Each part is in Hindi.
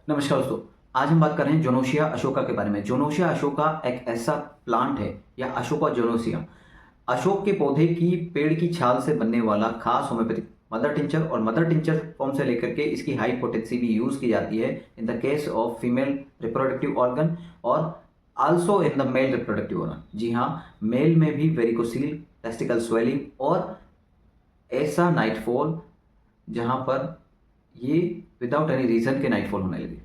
नमस्कार दोस्तों। आज हम बात कर रहे हैं जोनोसिया अशोका के बारे में। जोनोसिया अशोका एक ऐसा प्लांट है या अशोका जोनोसिया, अशोक के पौधे की पेड़ की छाल से बनने वाला खास होम्योपैथिक मदर टिंचर और मदर टिंचर फॉर्म से लेकर के इसकी हाई पोटेंसी भी यूज की जाती है in the case of female reproductive organ और also in the male reproductive organ. जी हाँ, मेल में भी वेरिकोसील, टेस्टिकल स्वेलिंग और ऐसा नाइटफॉल जहां पर ये विदाउट एनी रीजन के नाइटफॉल होने लगे।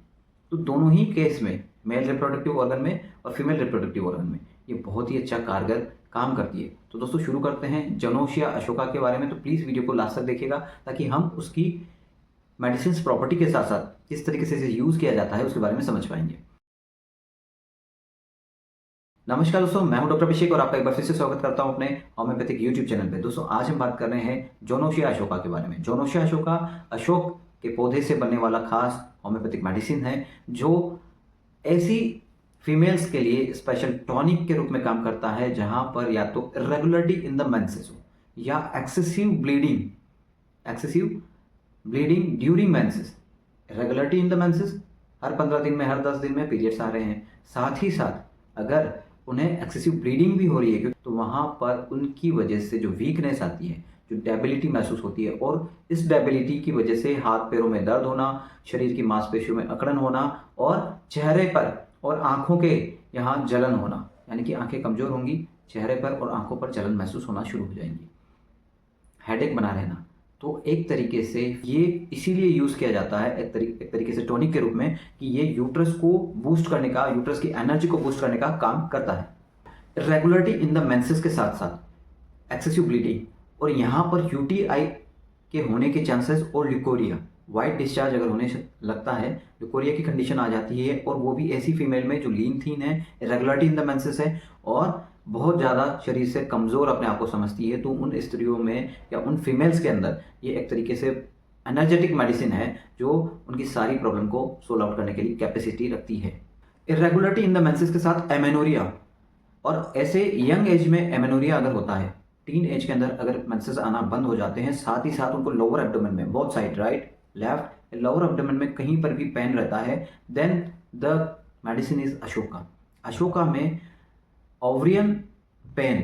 तो दोनों ही केस में, मेल रिप्रोडक्टिव ऑर्गन में और फीमेल रिप्रोडक्टिव ऑर्गन में, ये बहुत ही अच्छा कारगर काम करती है। तो दोस्तों शुरू करते हैं जोनोसिया अशोका के बारे में। तो प्लीज़ वीडियो को लास्ट तक देखिएगा ताकि हम उसकी मेडिसिन प्रॉपर्टी के साथ साथ किस तरीके से इसे यूज़ किया जाता है उसके बारे में समझ पाएंगे। नमस्कार दोस्तों, मैं हूं डॉक्टर अभिषेक और आपका एक बार फिर से स्वागत करता हूं अपने होम्योपैथिक यूट्यूब चैनल पे। दोस्तों आज हम बात कर रहे हैं जोनोसिया अशोका के बारे में। जोनोसिया अशोका अशोक के पौधे से बनने वाला खास होम्योपैथिक मेडिसिन है जो ऐसी फीमेल्स के लिए स्पेशल टॉनिक के रूप में काम करता है जहां पर या तो इरेगुलरिटी इन द मेंसेस हो या excessive bleeding during menses. Irregularity in the menses, हर 15 दिन में, हर 10 दिन में पीरियड्स आ रहे हैं, साथ ही साथ अगर उन्हें एक्सेसिव ब्लीडिंग भी हो रही है क्योंकि तो वहाँ पर उनकी वजह से जो वीकनेस आती है, जो डेबिलिटी महसूस होती है और इस डेबिलिटी की वजह से हाथ पैरों में दर्द होना, शरीर की मांसपेशियों में अकड़न होना और चेहरे पर और आंखों के यहाँ जलन होना, यानी कि आंखें कमजोर होंगी, चेहरे पर और आंखों पर जलन महसूस होना शुरू हो जाएंगी, हेडेक बना रहना। तो एक तरीके से ये इसीलिए यूज़ किया जाता है एक तरीके से टॉनिक के रूप में कि ये यूट्रस को बूस्ट करने का, यूट्रस की एनर्जी को बूस्ट करने का काम करता है। रेगुलरिटी इन द मेंसेस के साथ साथ एक्सेसिव ब्लीडिंग और यहाँ पर यूटीआई के होने के चांसेस और ल्यूकोरिया, वाइट डिस्चार्ज अगर होने से लगता है, ल्यूकोरिया की कंडीशन आ जाती है और वो भी ऐसी फीमेल में जो लीन थीन है, रेगुलरिटी इन द मेंसेस है और बहुत ज़्यादा शरीर से कमज़ोर अपने आप को समझती है। तो उन स्त्रियों में या उन फीमेल्स के अंदर ये एक तरीके से एनर्जेटिक मेडिसिन है जो उनकी सारी प्रॉब्लम को सोल्व आउट करने के लिए कैपेसिटी रखती है। इरेगुलरिटी इन द मेंसेस के साथ एमेनोरिया, और ऐसे यंग एज में एमेनोरिया अगर होता है, टीन एज के अंदर अगर मेंसेस आना बंद हो जाते हैं, साथ ही साथ उनको लोअर एब्डोमेन में, both side, right left, lower abdomen में कहीं पर भी पेन रहता है, then the medicine is Ashoka. Ashoka में ovarian pain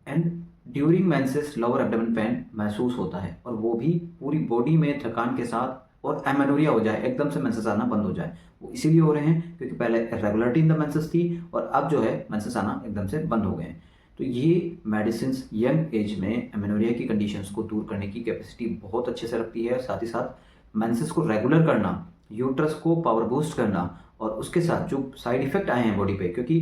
and during menses lower abdomen pain महसूस होता है और वो भी पूरी बॉडी में थकान के साथ, और एमेनोरिया हो जाए, एकदम से मेंसेस आना बंद हो जाए। वो इसीलिए हो रहे हैं क्योंकि पहले रेगुलरिटी इन द मेंसेस थी और अब जो है मेंसेस आना एकदम से बंद हो गए हैं। तो ये मेडिसिन यंग एज में एमेनोरिया की कंडीशंस को दूर करने की कैपेसिटी बहुत अच्छे से रखती है। साथ ही साथ मेंसेस को रेगुलर करना, यूट्रस को पावर बूस्ट करना और उसके साथ जो साइड इफेक्ट आए हैं बॉडी पे, क्योंकि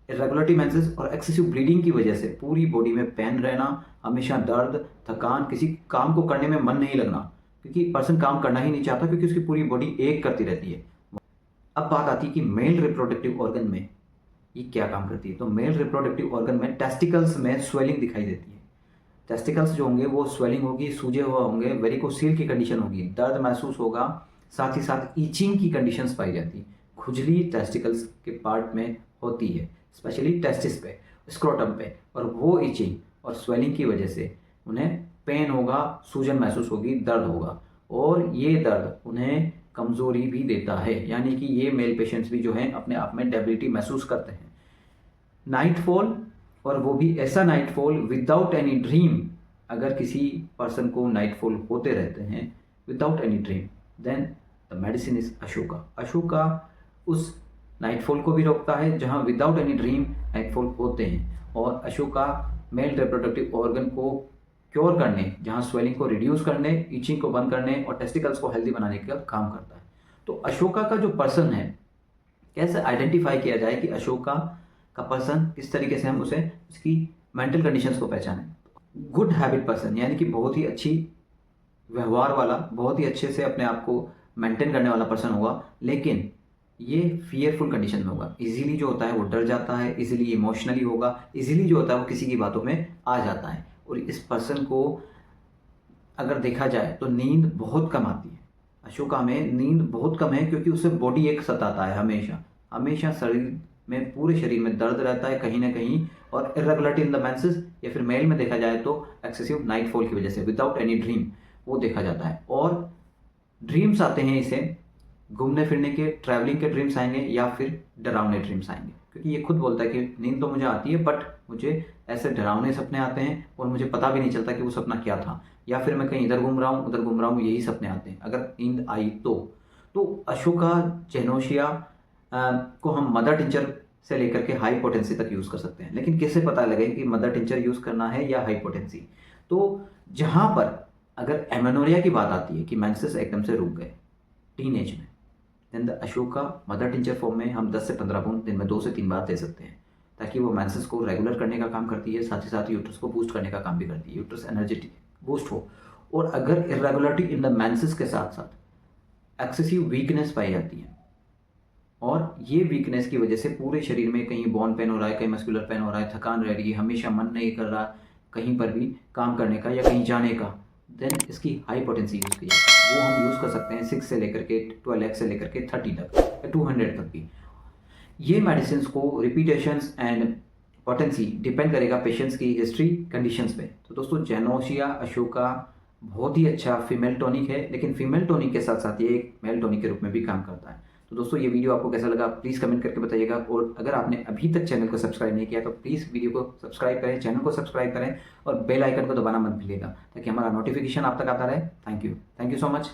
इरेगुलरिटी मेंसेस और एक्सेसिव ब्लीडिंग की वजह से पूरी बॉडी में पेन रहना, हमेशा दर्द, थकान, किसी काम को करने में मन नहीं लगना, क्योंकि पर्सन काम करना ही नहीं चाहता क्योंकि उसकी पूरी बॉडी एक करती रहती है। अब बात आती है कि मेल रिप्रोडक्टिव ऑर्गन में ये क्या काम करती है। तो मेल रिप्रोडक्टिव ऑर्गन में टेस्टिकल्स में स्वेलिंग दिखाई देती है। टेस्टिकल्स जो होंगे वो स्वेलिंग होगी, सूजे हुए होंगे, वेरिकोसील की कंडीशन होगी, दर्द महसूस होगा, साथ ही साथ ईचिंग की कंडीशंस पाई जाती है। खुजली टेस्टिकल्स के पार्ट में होती है, स्पेशली टेस्टिस पे, स्क्रोटम पे, और वो ईचिंग और स्वेलिंग की वजह से उन्हें पेन होगा, सूजन महसूस होगी, दर्द होगा और ये दर्द उन्हें कमजोरी भी देता है, यानी कि ये मेल पेशेंट्स भी जो हैं अपने आप में डेबिलिटी महसूस करते हैं। नाइटफॉल, और वो भी ऐसा नाइटफॉल विदाउट एनी ड्रीम, अगर किसी पर्सन को नाइटफॉल होते रहते हैं without any dream, then the medicine is Ashoka. Ashoka उस नाइटफॉल को भी रोकता है जहां विदाउट एनी ड्रीम नाइटफॉल होते हैं, और अशोका मेल रिप्रोडक्टिव ऑर्गन को क्योर करने, जहां स्वेलिंग को रिड्यूस करने, ईचिंग को बंद करने और टेस्टिकल्स को हेल्दी बनाने का काम करता है। तो अशोका का जो पर्सन है, कैसे आइडेंटिफाई किया जाए कि अशोका का पर्सन किस तरीके से हम उसे, उसकी मेंटल कंडीशंस को पहचानें। गुड हैबिट पर्सन, यानी कि बहुत ही अच्छी व्यवहार वाला, बहुत ही अच्छे से अपने आप को मेंटेन करने वाला पर्सन होगा, लेकिन ये फियरफुल कंडीशन में होगा। इजीली जो होता है वो डर जाता है, इजीली इमोशनली होगा, इजीली जो होता है वो किसी की बातों में आ जाता है। और इस पर्सन को अगर देखा जाए तो नींद बहुत कम आती है। अशोका में नींद बहुत कम है क्योंकि उसे बॉडी एक सताता है, हमेशा हमेशा शरीर में, पूरे शरीर में दर्द रहता है कहीं ना कहीं, और इरेगुलरिटी इन द मेंसेस या फिर मेल में देखा जाए तो एक्सेसिव नाइटफॉल की वजह से विदाउट एनी ड्रीम वो देखा जाता है। और ड्रीम्स आते हैं इसे घूमने फिरने के, ट्रैवलिंग के ड्रीम्स आएंगे या फिर डरावने ड्रीम्स आएंगे, क्योंकि ये खुद बोलता है कि नींद तो मुझे आती है बट मुझे ऐसे डरावने सपने आते हैं और मुझे पता भी नहीं चलता कि वो सपना क्या था, या फिर मैं कहीं इधर घूम रहा हूँ उधर घूम रहा हूँ, यही सपने आते हैं अगर नींद आई तो अशोका जेनोसिया को हम मदर टिंचर से लेकर के हाई पोटेंसी तक यूज़ कर सकते हैं। लेकिन कैसे पता लगे कि मदर टिंचर यूज़ करना है या हाई पोटेंसी? तो जहाँ पर अगर एमेनोरिया की बात आती है कि मेंसेस एकदम से रुक गए टीनेज में, then the Ashoka mother tincture form में हम 10 से 15 बूंद दिन में 2 से 3 बार दे सकते हैं, ताकि वो मेंसेस को रेगुलर करने का काम करती है, साथ ही साथ यूट्रस को बूस्ट करने का काम भी करती है, यूट्रस एनर्जेटिक बूस्ट हो। और अगर इरेगुलरिटी इन द मेंसेस के साथ साथ एक्सेसिव वीकनेस पाई जाती है, और ये वीकनेस की वजह से पूरे शरीर में कहीं बोन पेन हो रहा है, कहीं मस्कुलर पेन हो रहा है, थकान रह रही है, हमेशा मन नहीं कर रहा कहीं पर भी काम करने का या कहीं जाने का, देन इसकी हाई पोटेंसी यूज़ की जाती है। वो हम यूज़ कर सकते हैं 6 से लेकर के 12x से लेकर के 30 तक या 200 तक भी। ये मेडिसिन को रिपीटेशंस एंड पोटेंसी डिपेंड करेगा पेशेंट्स की हिस्ट्री कंडीशंस पे। तो दोस्तों जेनोसिया अशोका बहुत ही अच्छा फीमेल टॉनिक है, लेकिन फीमेल टॉनिक के साथ साथ ये एक मेल टॉनिक के रूप में भी काम करता है। तो दोस्तों ये वीडियो आपको कैसा लगा प्लीज़ कमेंट करके बताइएगा, और अगर आपने अभी तक चैनल को सब्सक्राइब नहीं किया तो प्लीज़ वीडियो को सब्सक्राइब करें, चैनल को सब्सक्राइब करें और बेल आइकन को दबाना मत भूलिएगा, ताकि हमारा नोटिफिकेशन आप तक आता रहे। Thank you so much.